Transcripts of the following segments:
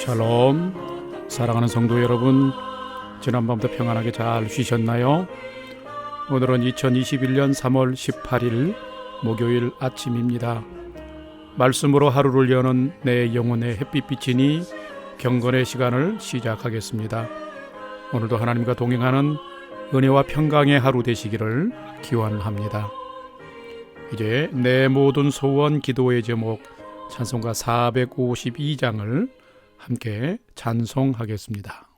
샬롬. 사랑하는 성도 여러분, 지난밤부터 평안하게 잘 쉬셨나요? 오늘은 2021년 3월 18일 목요일 아침입니다. 말씀으로 하루를 여는 내 영혼의 햇빛비치니 경건의 시간을 시작하겠습니다. 오늘도 하나님과 동행하는 은혜와 평강의 하루 되시기를 기원합니다. 이제 내 모든 소원 기도의 제목 찬송가 452장을 함께 찬송하겠습니다.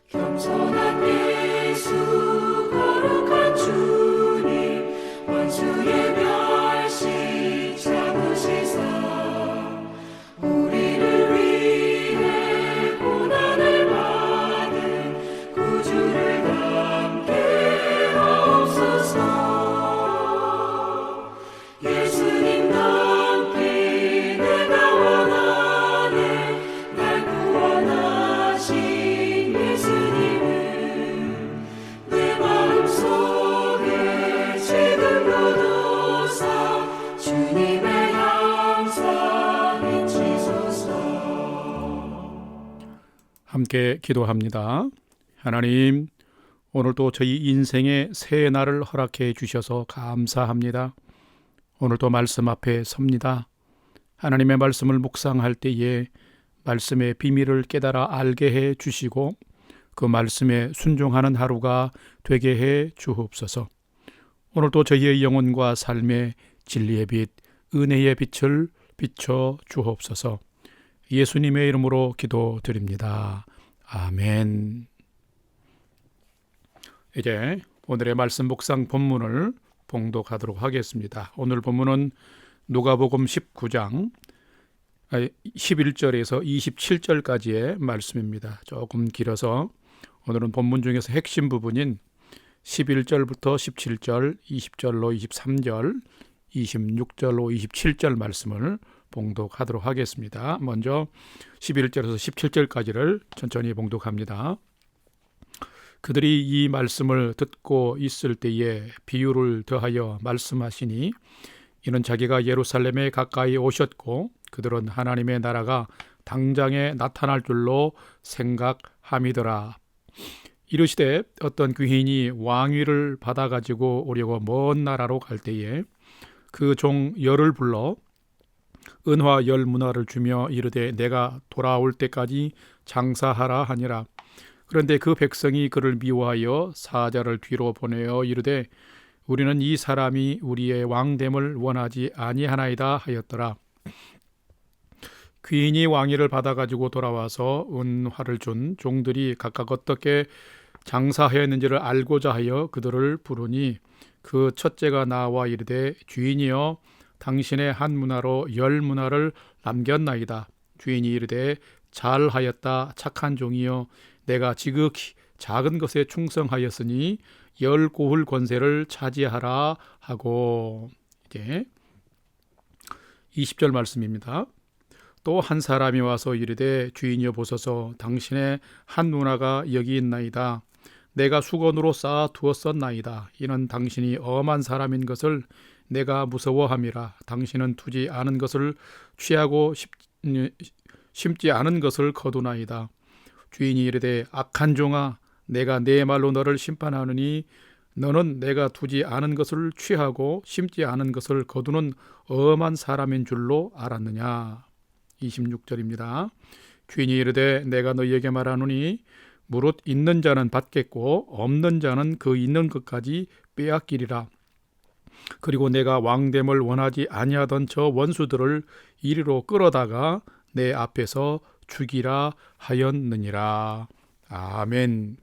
겸손한 예수 거룩한 주님 원수의 멸시 참으시사 우리를 위해 고난을 받은 구주를 함께 하옵소서. 예수님 남기 내가 원하네 날 구원하시 함께 기도합니다. 하나님, 오늘도 저희 인생의 새 날을 허락해 주셔서 감사합니다. 오늘도 말씀 앞에 섭니다. 하나님의 말씀을 묵상할 때에 말씀의 비밀을 깨달아 알게 해 주시고 그 말씀에 순종하는 하루가 되게 해 주옵소서. 오늘도 저희의 영혼과 삶의 진리의 빛, 은혜의 빛을 비춰 주옵소서. 예수님의 이름으로 기도드립니다. 아멘. 이제 오늘의 말씀 묵상 본문을 봉독하도록 하겠습니다. 오늘 본문은 누가복음 19장 11절에서 27절까지의 말씀입니다. 조금 길어서 오늘은 본문 중에서 핵심 부분인 11절부터 17절, 20절로 23절, 26절로 27절 말씀을 봉독하도록 하겠습니다. 먼저 11절에서 17절까지를 천천히 봉독합니다. 그들이 이 말씀을 듣고 있을 때에 비유를 더하여 말씀하시니 이는 자기가 예루살렘에 가까이 오셨고 그들은 하나님의 나라가 당장에 나타날 줄로 생각함이더라. 이르시되 어떤 귀인이 왕위를 받아가지고 오려고 먼 나라로 갈 때에 그 종 열을 불러 은화 열 문화를 주며 이르되 내가 돌아올 때까지 장사하라 하니라. 그런데 그 백성이 그를 미워하여 사자를 뒤로 보내어 이르되 우리는 이 사람이 우리의 왕됨을 원하지 아니하나이다 하였더라. 귀인이 왕위를 받아가지고 돌아와서 은화를 준 종들이 각각 어떻게 장사하였는지를 알고자 하여 그들을 부르니 그 첫째가 나와 이르되 주인이여 당신의 한 문화로 10문화를 남겼나이다. 주인이 이르되 잘하였다 착한 종이여 내가 지극히 작은 것에 충성하였으니 10고을 권세를 차지하라 하고. 이제 20절 말씀입니다. 또 한 사람이 와서 이르되 주인이여 보소서 당신의 한 문화가 여기 있나이다. 내가 수건으로 쌓아 두었었나이다. 이는 당신이 엄한 사람인 것을 내가 무서워함이라. 당신은 두지 않은 것을 취하고 심지 않은 것을 거두나이다. 주인이 이르되 악한 종아 내가 내 말로 너를 심판하느니 너는 내가 두지 않은 것을 취하고 심지 않은 것을 거두는 엄한 사람인 줄로 알았느냐. 26절입니다. 주인이 이르되 내가 너희에게 말하노니 무릇 있는 자는 받겠고 없는 자는 그 있는 것까지 빼앗기리라. 그리고 내가 왕됨을 원하지 아니하던 저 원수들을 이리로 끌어다가 내 앞에서 죽이라 하였느니라. 아멘.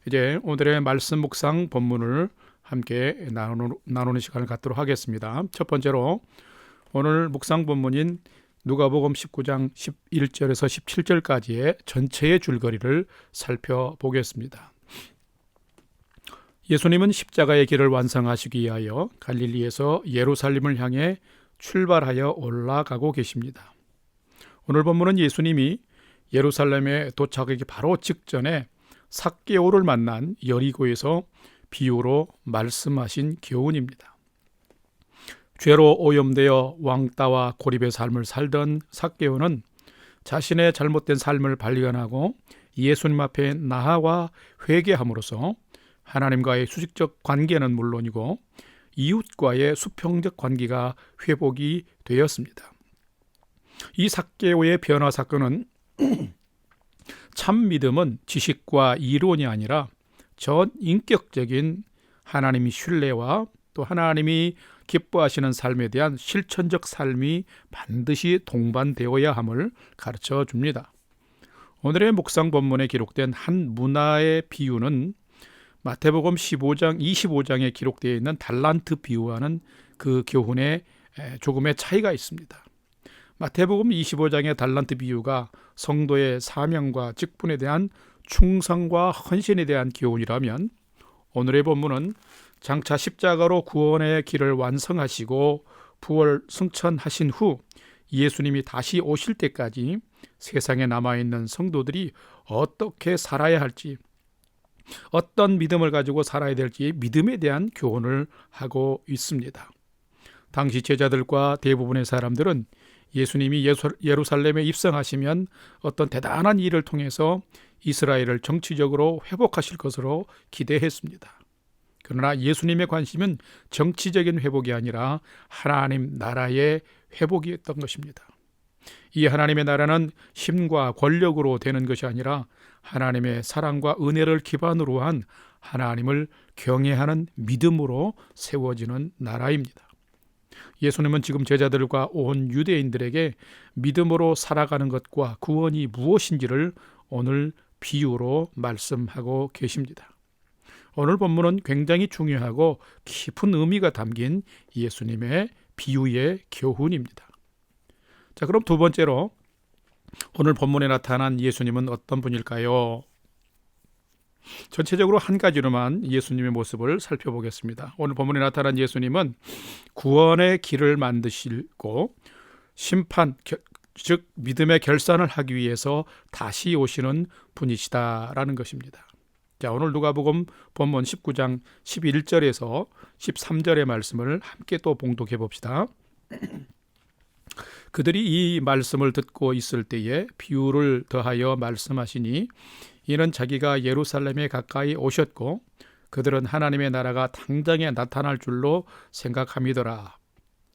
이제 오늘의 말씀 묵상 본문을 함께 나누는 시간을 갖도록 하겠습니다. 첫 번째로 오늘 묵상 본문인 누가복음 19장 11절에서 17절까지의 전체의 줄거리를 살펴보겠습니다. 예수님은 십자가의 길을 완성하시기 위하여 갈릴리에서 예루살렘을 향해 출발하여 올라가고 계십니다. 오늘 본문은 예수님이 예루살렘에 도착하기 바로 직전에 삭개오를 만난 여리고에서 비유로 말씀하신 교훈입니다. 죄로 오염되어 왕따와 고립의 삶을 살던 삭개오는 자신의 잘못된 삶을 발견하고 예수님 앞에 나아와 회개함으로써 하나님과의 수직적 관계는 물론이고 이웃과의 수평적 관계가 회복이 되었습니다. 이 삭개오의 변화 사건은 참 믿음은 지식과 이론이 아니라 전 인격적인 하나님의 신뢰와 또 하나님이 기뻐하시는 삶에 대한 실천적 삶이 반드시 동반되어야 함을 가르쳐 줍니다. 오늘의 묵상 본문에 기록된 한 문화의 비유는 마태복음 15장 25장에 기록되어 있는 달란트 비유와는 그 교훈에 조금의 차이가 있습니다. 마태복음 25장의 달란트 비유가 성도의 사명과 직분에 대한 충성과 헌신에 대한 교훈이라면 오늘의 본문은 장차 십자가로 구원의 길을 완성하시고 부활 승천하신 후 예수님이 다시 오실 때까지 세상에 남아있는 성도들이 어떻게 살아야 할지, 어떤 믿음을 가지고 살아야 될지 믿음에 대한 교훈을 하고 있습니다. 당시 제자들과 대부분의 사람들은 예수님이 예루살렘에 입성하시면 어떤 대단한 일을 통해서 이스라엘을 정치적으로 회복하실 것으로 기대했습니다. 그러나 예수님의 관심은 정치적인 회복이 아니라 하나님 나라의 회복이었던 것입니다. 이 하나님의 나라는 힘과 권력으로 되는 것이 아니라 하나님의 사랑과 은혜를 기반으로 한 하나님을 경외하는 믿음으로 세워지는 나라입니다. 예수님은 지금 제자들과 온 유대인들에게 믿음으로 살아가는 것과 구원이 무엇인지를 오늘 비유로 말씀하고 계십니다. 오늘 본문은 굉장히 중요하고 깊은 의미가 담긴 예수님의 비유의 교훈입니다. 자, 그럼 두 번째로 오늘 본문에 나타난 예수님은 어떤 분일까요? 전체적으로 한 가지로만 예수님의 모습을 살펴보겠습니다. 오늘 본문에 나타난 예수님은 구원의 길을 만드시고 심판, 즉 믿음의 결산을 하기 위해서 다시 오시는 분이시다라는 것입니다. 자, 오늘 누가복음 본문 19장 11절에서 13절의 말씀을 함께 또 봉독해 봅시다. 그들이 이 말씀을 듣고 있을 때에 비유를 더하여 말씀하시니 이는 자기가 예루살렘에 가까이 오셨고 그들은 하나님의 나라가 당장에 나타날 줄로 생각함이더라.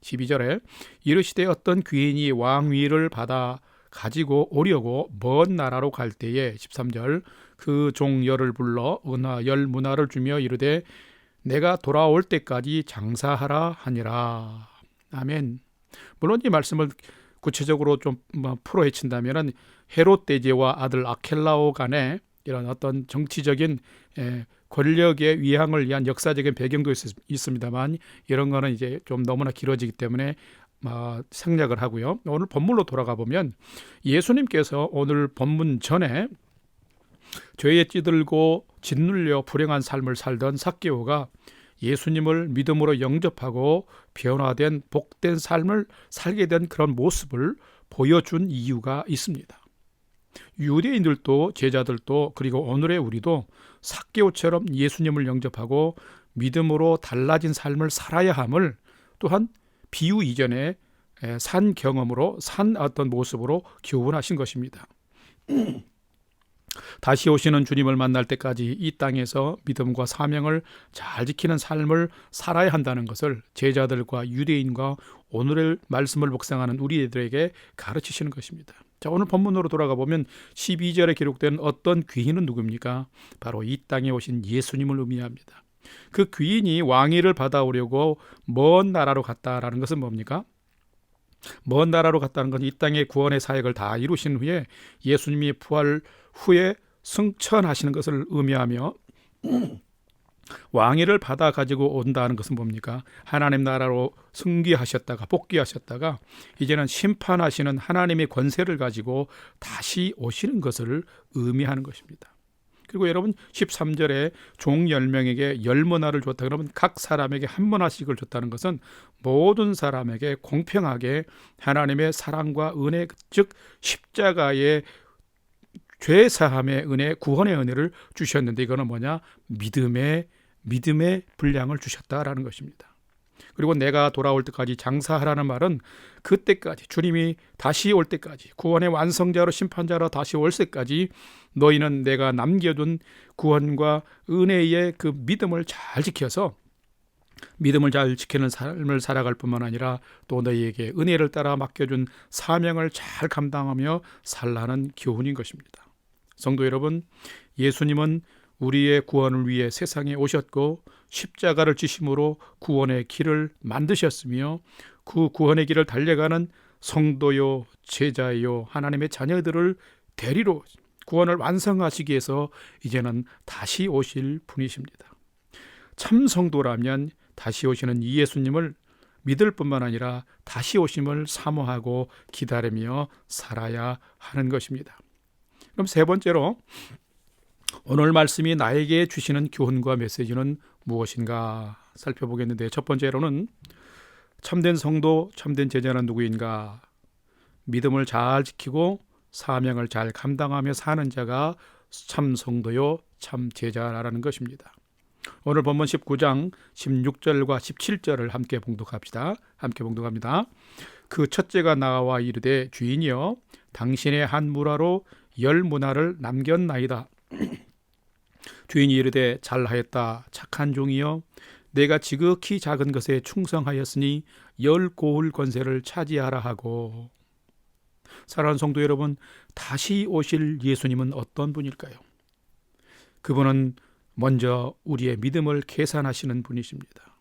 12절에 이르시되 어떤 귀인이 왕위를 받아 가지고 오려고 먼 나라로 갈 때에 13절 그 종 열을 불러 은화 10문화를 주며 이르되 내가 돌아올 때까지 장사하라 하니라. 아멘. 물론 이 말씀을 구체적으로 좀 풀어헤친다면 헤롯 대제와 아들 아켈라오 간에 이런 어떤 정치적인 권력의 위항을 위한 역사적인 배경도 있습니다만 이런 거는 이제 좀 너무나 길어지기 때문에 생략을 하고요. 오늘 본문으로 돌아가 보면 예수님께서 오늘 본문 전에 죄에 찌들고 짓눌려 불행한 삶을 살던 삭개오가 예수님을 믿음으로 영접하고 변화된 복된 삶을 살게 된 그런 모습을 보여준 이유가 있습니다. 유대인들도 제자들도 그리고 오늘의 우리도 삭개오처럼 예수님을 영접하고 믿음으로 달라진 삶을 살아야 함을 또한 비유 이전에 산 경험으로 산 어떤 모습으로 교훈하신 것입니다. 다시 오시는 주님을 만날 때까지 이 땅에서 믿음과 사명을 잘 지키는 삶을 살아야 한다는 것을 제자들과 유대인과 오늘의 말씀을 묵상하는 우리들에게 가르치시는 것입니다. 자, 오늘 본문으로 돌아가 보면 12절에 기록된 어떤 귀인은 누굽니까? 바로 이 땅에 오신 예수님을 의미합니다. 그 귀인이 왕위를 받아오려고 먼 나라로 갔다라는 것은 뭡니까? 먼 나라로 갔다는 건 이 땅의 구원의 사역을 다 이루신 후에 예수님이 부활 후에 승천하시는 것을 의미하며 왕위를 받아 가지고 온다는 것은 뭡니까? 하나님 나라로 승귀하셨다가 복귀하셨다가 이제는 심판하시는 하나님의 권세를 가지고 다시 오시는 것을 의미하는 것입니다. 그리고 여러분 13절에 종 10명에게 10문화를 줬다 그러면 각 사람에게 한 문화씩을 줬다는 것은 모든 사람에게 공평하게 하나님의 사랑과 은혜, 즉 십자가의 죄사함의 은혜, 구원의 은혜를 주셨는데 이거는 뭐냐? 믿음의 분량을 주셨다라는 것입니다. 그리고 내가 돌아올 때까지 장사하라는 말은 그때까지 주님이 다시 올 때까지 구원의 완성자로 심판자로 다시 올 때까지 너희는 내가 남겨둔 구원과 은혜의 그 믿음을 잘 지켜서 믿음을 잘 지키는 삶을 살아갈 뿐만 아니라 또 너희에게 은혜를 따라 맡겨준 사명을 잘 감당하며 살라는 교훈인 것입니다. 성도 여러분, 예수님은 우리의 구원을 위해 세상에 오셨고 십자가를 지심으로 구원의 길을 만드셨으며 그 구원의 길을 달려가는 성도요 제자요 하나님의 자녀들을 데리러 구원을 완성하시기 위해서 이제는 다시 오실 분이십니다. 참 성도라면 다시 오시는 이 예수님을 믿을 뿐만 아니라 다시 오심을 사모하고 기다리며 살아야 하는 것입니다. 그럼 세 번째로 오늘 말씀이 나에게 주시는 교훈과 메시지는 무엇인가 살펴보겠는데 첫 번째로는 참된 성도, 참된 제자는 누구인가? 믿음을 잘 지키고 사명을 잘 감당하며 사는 자가 참 성도요, 참 제자라는 것입니다. 오늘 본문 19장 16절과 17절을 함께 봉독합시다. 함께 봉독합니다. 그 첫째가 나와 이르되 주인이여 당신의 한 문화로 10문화를 남겼나이다. 주인이 이르되 잘하였다 착한 종이여 내가 지극히 작은 것에 충성하였으니 10고을 권세를 차지하라 하고. 사랑하는 성도 여러분, 다시 오실 예수님은 어떤 분일까요? 그분은 먼저 우리의 믿음을 계산하시는 분이십니다.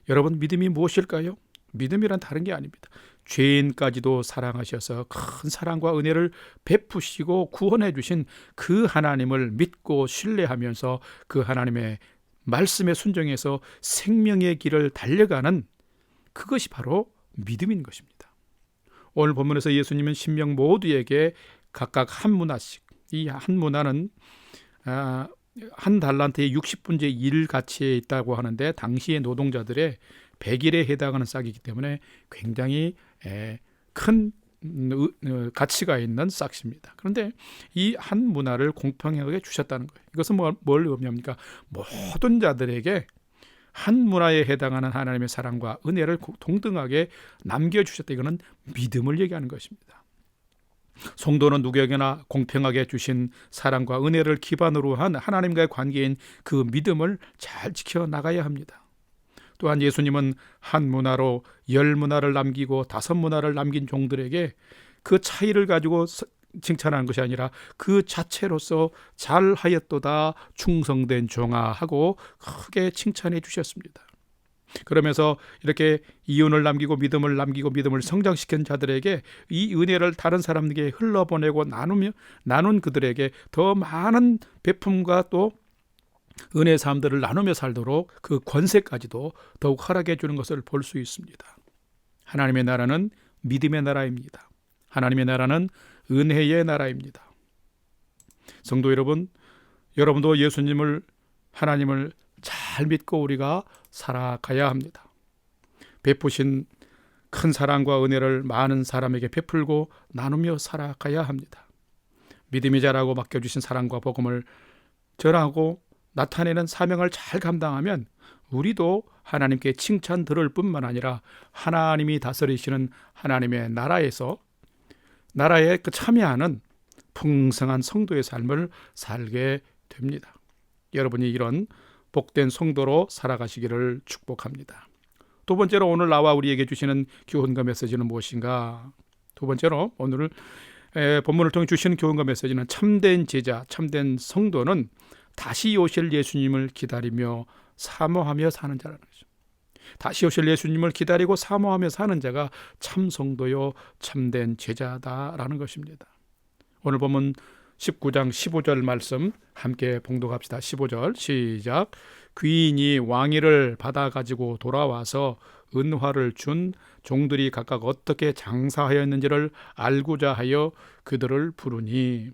여러분, 믿음이 무엇일까요? 믿음이란 다른 게 아닙니다. 죄인까지도 사랑하셔서 큰 사랑과 은혜를 베푸시고 구원해 주신 그 하나님을 믿고 신뢰하면서 그 하나님의 말씀에 순종해서 생명의 길을 달려가는 그것이 바로 믿음인 것입니다. 오늘 본문에서 예수님은 신명 모두에게 각각 한 문화씩, 이 한 문화는 한 달란트의 60분의 1 가치에 있다고 하는데 당시의 노동자들의 100일에 해당하는 싹이기 때문에 굉장히 큰 가치가 있는 싹입니다. 그런데 이 한 문화를 공평하게 주셨다는 거예요. 이것은 뭘 의미합니까? 모든 자들에게 한 문화에 해당하는 하나님의 사랑과 은혜를 동등하게 남겨주셨다. 이거는 믿음을 얘기하는 것입니다. 성도는 누구에게나 공평하게 주신 사랑과 은혜를 기반으로 한 하나님과의 관계인 그 믿음을 잘 지켜나가야 합니다. 또한 예수님은 한 문화로 10문화를 남기고 5문화를 남긴 종들에게 그 차이를 가지고 칭찬하는 것이 아니라 그 자체로서 잘하였도다 충성된 종아 하고 크게 칭찬해 주셨습니다. 그러면서 이렇게 이윤을 남기고 믿음을 성장시킨 자들에게 이 은혜를 다른 사람에게 흘러보내고 나눈 그들에게 더 많은 베품과 또 은혜의 삶들을 나누며 살도록 그 권세까지도 더욱 허락해 주는 것을 볼 수 있습니다. 하나님의 나라는 믿음의 나라입니다. 하나님의 나라는 은혜의 나라입니다. 성도 여러분, 여러분도 예수님을, 하나님을 잘 믿고 우리가 살아가야 합니다. 베푸신 큰 사랑과 은혜를 많은 사람에게 베풀고 나누며 살아가야 합니다. 믿음이 자라고 맡겨주신 사랑과 복음을 전하고 나타내는 사명을 잘 감당하면 우리도 하나님께 칭찬 들을 뿐만 아니라 하나님이 다스리시는 하나님의 나라에 참여하는 풍성한 성도의 삶을 살게 됩니다. 여러분이 이런 복된 성도로 살아가시기를 축복합니다. 두 번째로 오늘 나와 우리에게 주시는 교훈과 메시지는 무엇인가? 두 번째로 오늘 본문을 통해 주시는 교훈과 메시지는 참된 제자, 참된 성도는 다시 오실 예수님을 기다리며 사모하며 사는 자라는 거죠. 다시 오실 예수님을 기다리고 사모하며 사는 자가 참 성도요 참된 제자다라는 것입니다. 오늘 본문 19장 15절 말씀 함께 봉독합시다. 15절 시작. 귀인이 왕위를 받아 가지고 돌아와서 은화를 준 종들이 각각 어떻게 장사하였는지를 알고자 하여 그들을 부르니.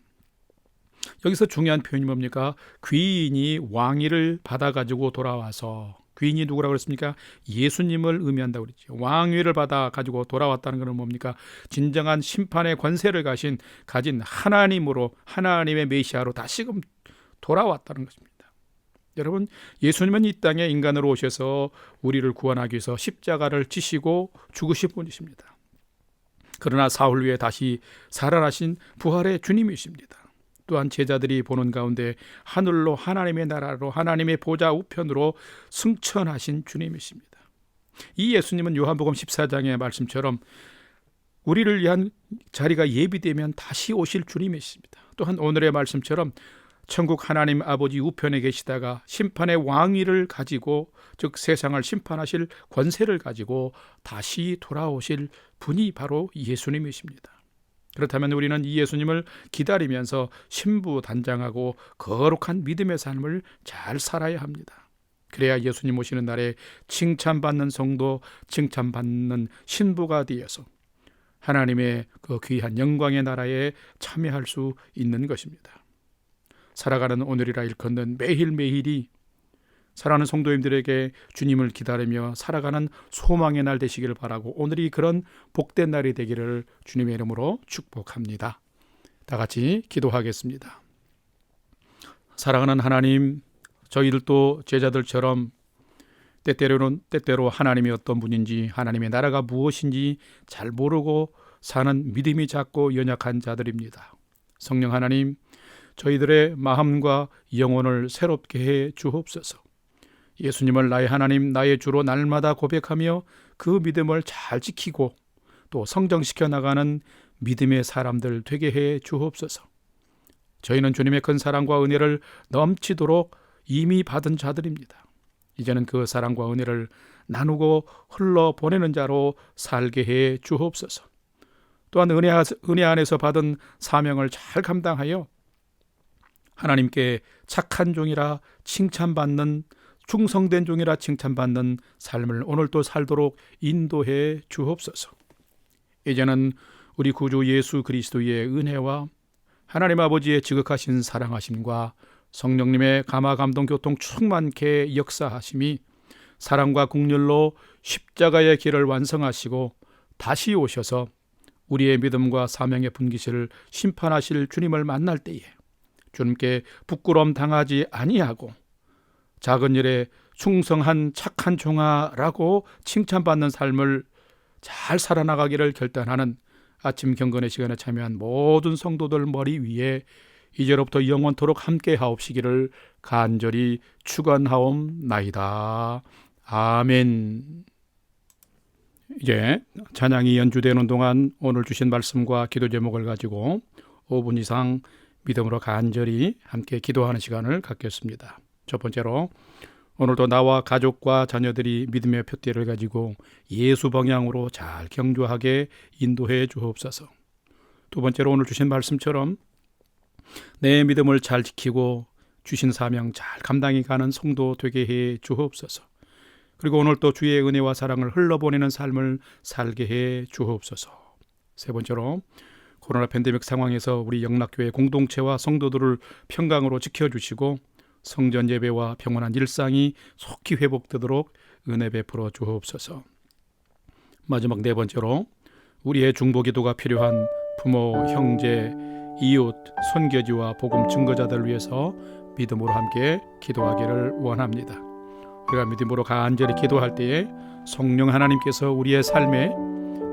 여기서 중요한 표현이 뭡니까? 귀인이 왕위를 받아 가지고 돌아와서. 귀인이 누구라고 그랬습니까? 예수님을 의미한다고 그랬죠. 왕위를 받아 가지고 돌아왔다는 것은 뭡니까? 진정한 심판의 권세를 가진 하나님으로, 하나님의 메시아로 다시금 돌아왔다는 것입니다. 여러분, 예수님은 이 땅에 인간으로 오셔서 우리를 구원하기 위해서 십자가를 지시고 죽으신 분이십니다. 그러나 사흘 후에 다시 살아나신 부활의 주님이십니다. 또한 제자들이 보는 가운데 하늘로, 하나님의 나라로, 하나님의 보좌 우편으로 승천하신 주님이십니다. 이 예수님은 요한복음 14장의 말씀처럼 우리를 위한 자리가 예비되면 다시 오실 주님이십니다. 또한 오늘의 말씀처럼 천국 하나님 아버지 우편에 계시다가 심판의 왕위를 가지고, 즉 세상을 심판하실 권세를 가지고 다시 돌아오실 분이 바로 예수님이십니다. 그렇다면 우리는 이 예수님을 기다리면서 신부단장하고 거룩한 믿음의 삶을 잘 살아야 합니다. 그래야 예수님 오시는 날에 칭찬받는 성도, 칭찬받는 신부가 되어서 하나님의 그 귀한 영광의 나라에 참여할 수 있는 것입니다. 살아가는 오늘이라 일컫는 매일매일이 사랑하는 성도님들에게 주님을 기다리며 살아가는 소망의 날 되시기를 바라고, 오늘이 그런 복된 날이 되기를 주님의 이름으로 축복합니다. 다 같이 기도하겠습니다. 사랑하는 하나님, 저희들도 제자들처럼 때때로 하나님이 어떤 분인지, 하나님의 나라가 무엇인지 잘 모르고 사는 믿음이 작고 연약한 자들입니다. 성령 하나님, 저희들의 마음과 영혼을 새롭게 해 주옵소서. 예수님을 나의 하나님, 나의 주로 날마다 고백하며 그 믿음을 잘 지키고 또 성장시켜 나가는 믿음의 사람들 되게 해 주옵소서. 저희는 주님의 큰 사랑과 은혜를 넘치도록 이미 받은 자들입니다. 이제는 그 사랑과 은혜를 나누고 흘러보내는 자로 살게 해 주옵소서. 또한 은혜 안에서 받은 사명을 잘 감당하여 하나님께 착한 종이라 칭찬받는, 충성된 종이라 칭찬받는 삶을 오늘도 살도록 인도해 주옵소서. 이제는 우리 구주 예수 그리스도의 은혜와 하나님 아버지의 지극하신 사랑하심과 성령님의 감화 감동 교통 충만케 역사하심이 사랑과 긍휼로 십자가의 길을 완성하시고 다시 오셔서 우리의 믿음과 사명의 분기실을 심판하실 주님을 만날 때에 주님께 부끄러움 당하지 아니하고 작은 일에 충성한 착한 종아라고 칭찬받는 삶을 잘 살아나가기를 결단하는 아침 경건의 시간에 참여한 모든 성도들 머리 위에 이제로부터 영원토록 함께 하옵시기를 간절히 축원하옵나이다. 아멘. 이제 찬양이 연주되는 동안 오늘 주신 말씀과 기도 제목을 가지고 5분 이상 믿음으로 간절히 함께 기도하는 시간을 갖겠습니다. 첫 번째로 오늘도 나와 가족과 자녀들이 믿음의 표대를 가지고 예수 방향으로 잘 경주하게 인도해 주옵소서. 두 번째로 오늘 주신 말씀처럼 내 믿음을 잘 지키고 주신 사명 잘 감당해 가는 성도 되게 해 주옵소서. 그리고 오늘 또 주의 은혜와 사랑을 흘러보내는 삶을 살게 해 주옵소서. 세 번째로 코로나 팬데믹 상황에서 우리 영락교회 공동체와 성도들을 평강으로 지켜주시고 성전 예배와 평온한 일상이 속히 회복되도록 은혜 베풀어 주옵소서. 마지막 네 번째로 우리의 중보기도가 필요한 부모, 형제, 이웃, 선교지와 복음 증거자들을 위해서 믿음으로 함께 기도하기를 원합니다. 우리가 믿음으로 간절히 기도할 때에 성령 하나님께서 우리의 삶에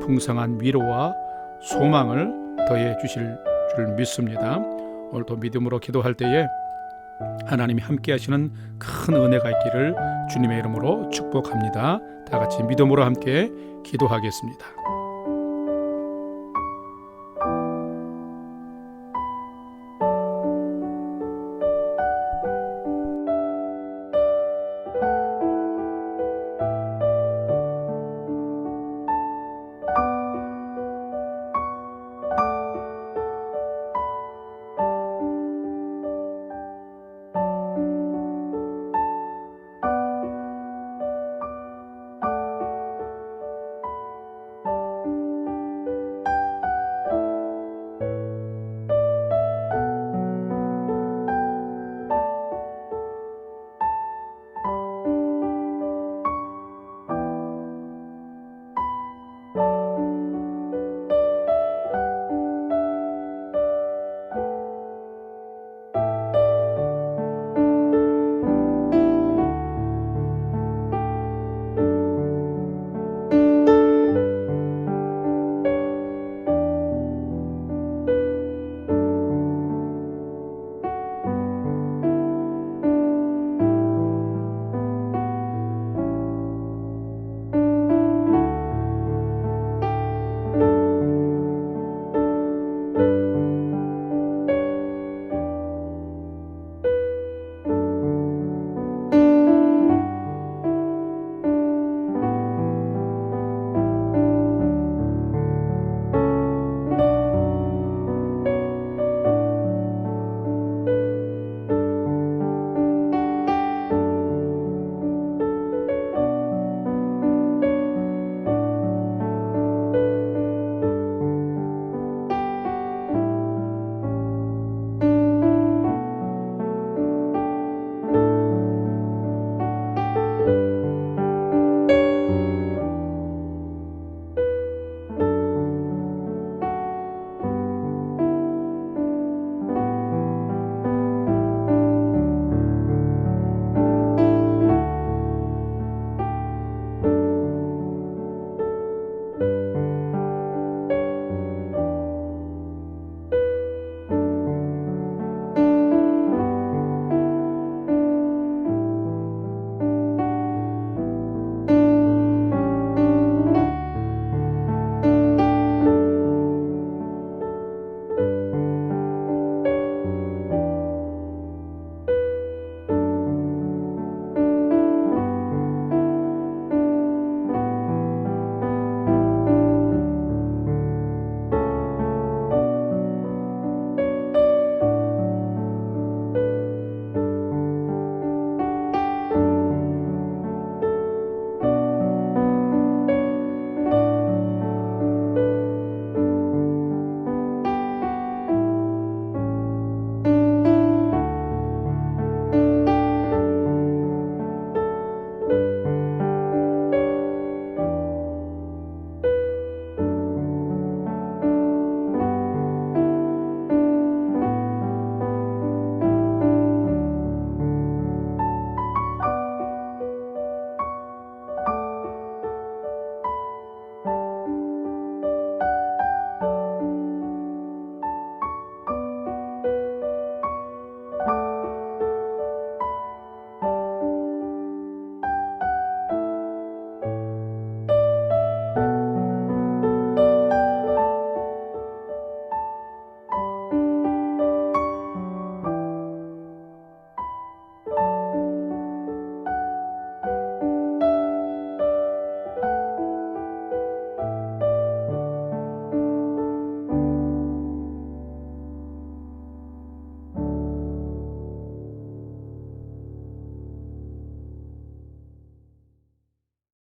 풍성한 위로와 소망을 더해 주실 줄 믿습니다. 오늘도 믿음으로 기도할 때에 하나님이 함께 하시는 큰 은혜가 있기를 주님의 이름으로 축복합니다. 다 같이 믿음으로 함께 기도하겠습니다.